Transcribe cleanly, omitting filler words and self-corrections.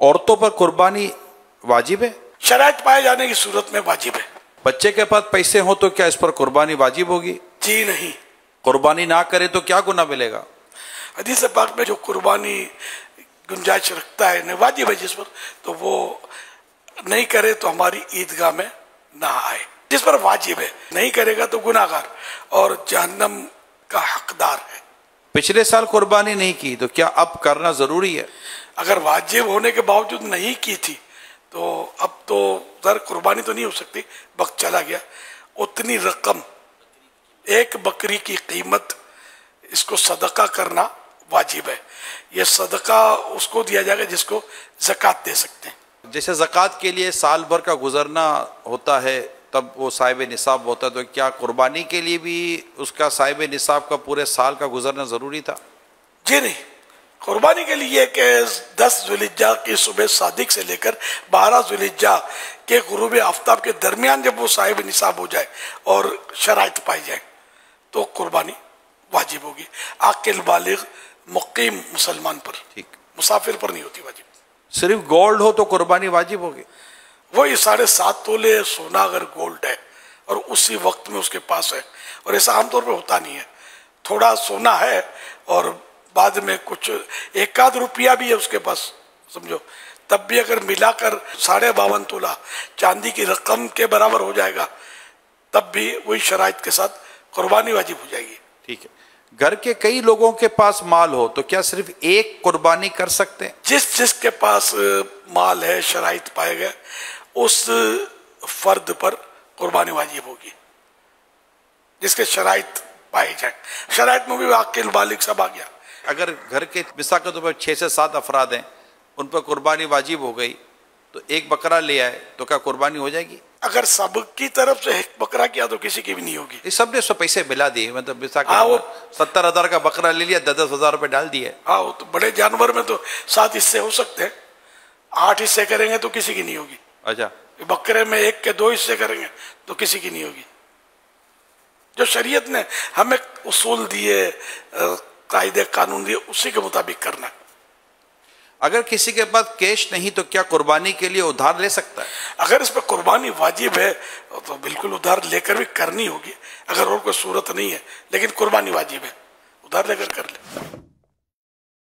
औरतों पर कुर्बानी वाजिब है? शराइत पाए जाने की सूरत में वाजिब है। बच्चे के पास पैसे हो तो क्या इस पर कुर्बानी वाजिब होगी? जी नहीं। कुर्बानी ना करे तो क्या गुनाह मिलेगा? हदीस पाक में जो कुर्बानी गुंजाइश रखता है न वाजिब है जिस पर, तो वो नहीं करे तो हमारी ईदगाह में ना आए। जिस पर वाजिब है नहीं करेगा तो गुनाहगार और जहन्नम का हकदार है। पिछले साल कुर्बानी नहीं की तो क्या अब करना जरूरी है? अगर वाजिब होने के बावजूद नहीं की थी तो अब तो दर कुर्बानी तो नहीं हो सकती, वक्त चला गया। उतनी रकम, एक बकरी की कीमत, इसको सदका करना वाजिब है। ये सदका उसको दिया जाएगा जिसको ज़कात दे सकते हैं। जैसे ज़कात के लिए साल भर का गुजरना होता है तब वो साहिब निसाब होता है, तो क्या कुर्बानी के लिए भी उसका साहिब निसाब का पूरे साल का गुजरना ज़रूरी था? जी नहीं। कुर्बानी के लिए कि 10 ज़ुल्हिज्जा की सुबह सादिक से लेकर 12 ज़ुल्हिज्जा के गुरूब आफ्ताब के दरमियान जब वो साहिब निसाब हो जाए और शराइत पाई जाए तो कुर्बानी वाजिब होगी। आकिल बालिग मुकीम मुसलमान पर, ठीक, मुसाफिर पर नहीं होती वाजिब। सिर्फ गोल्ड हो तो कुर्बानी वाजिब होगी? वही 7.5 तोले सोना अगर गोल्ड है और उसी वक्त में उसके पास है, और ऐसा आमतौर पर होता नहीं है, थोड़ा सोना है और बाद में कुछ 1 रुपया भी है उसके पास, समझो, तब भी अगर मिलाकर 52.5 तोला चांदी की रकम के बराबर हो जाएगा तब भी वही शराइत के साथ कुर्बानी वाजिब हो जाएगी। ठीक है। घर के कई लोगों के पास माल हो तो क्या सिर्फ एक कुर्बानी कर सकते हैं? जिसके पास माल है, शराइत पाए गए, उस फर्द पर कुर्बानी वाजिब होगी जिसके शराइत पाए जाए। शराइत में भी आकिल बालिग सब आ गया। अगर घर के मिसाल के तौर पर 6 से 7 अफराद हैं, उन पर कुर्बानी वाजिब हो गई तो एक बकरा ले आए तो क्या कुर्बानी हो जाएगी? अगर सबकी तरफ से एक बकरा किया तो किसी की भी नहीं होगी। इस सबने सब पैसे मिला दिए, मतलब मिसाल के 70,000 का बकरा ले लिया, 10,000 रुपए डाल दिए। हाँ, वो तो बड़े जानवर में तो 7 हिस्से हो सकते हैं, 8 हिस्से करेंगे तो किसी की नहीं होगी। अच्छा, बकरे में 1 के 2 हिस्से करेंगे तो किसी की नहीं होगी। जो शरीयत ने हमें उसूल दिए, कायदे कानून दिए, उसी के मुताबिक करना। अगर किसी के पास कैश नहीं तो क्या कुर्बानी के लिए उधार ले सकता है? अगर इस पर कुर्बानी वाजिब है तो बिल्कुल उधार लेकर भी करनी होगी, अगर और कोई सूरत नहीं है, लेकिन कुर्बानी वाजिब है, उधार लेकर कर ले।